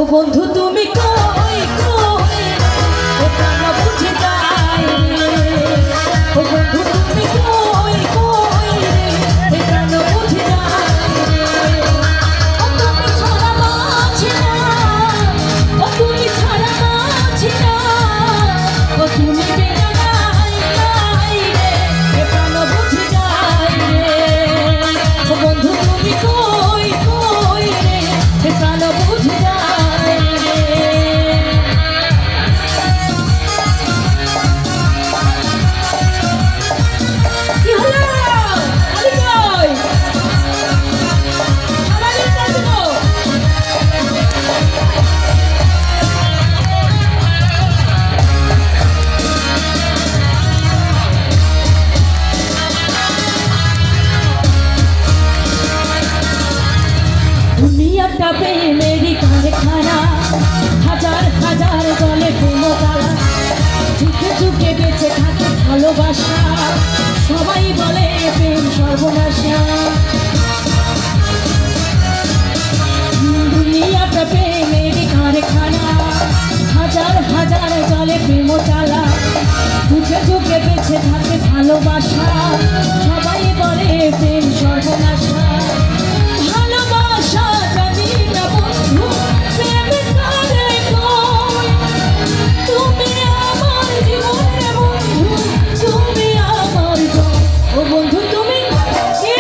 বন্ধু তুমি কই কই ও প্রাণ বুঝে যায় ও বন্ধু তুমি কই কই রে প্রাণ বুঝে যায় ও তুমি ছাড়া বাঁচি না ও তুমি ছাড়া বাঁচি না ও তুমি বিনা নাই নাই রে প্রাণ বুঝে যায় ও বন্ধু তুমি কই কই রে প্রাণ বুঝে যায়। দুনিয়াটা প্রেমেরই কারখানা হাজার হাজার দলে প্রেমতারা যুগে যুগে বেঁচে থাকে ভালোবাসা সবাই বলে প্রেম সর্বনাশা দুনিয়াটা প্রেমেরই কারখানা হাজার হাজার দলে প্রেমতারা যুগে যুগে বেঁচে থাকে ভালোবাসা সবাই বলে প্রেম সর্বনাশা ভালোবাসা জানি না বন্ধু প্রেম করে কই তুমি আমার জীবনে বন্ধু তুমি আমার ও বন্ধু তুমি কি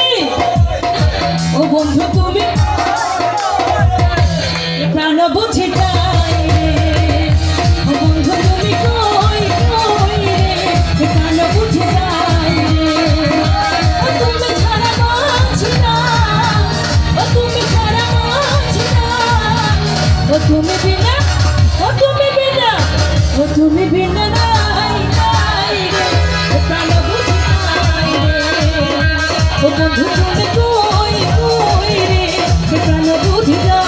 ও বন্ধু তুমি প্রাণ বুঝে যায় ও বন্ধু তুমি কই কই রে প্রাণ বুঝে যায় ও তুমি ছাড়া বাঁচি না ও তুমি ছাড়া বাঁচি না ও তুমি বিনা ও তুমি বিনা ও তুমি বিনা নাই নাই রে ও প্রাণ বুঝে যায় রে ও বন্ধু তুমি কই কই রে প্রাণ বুঝে যায়।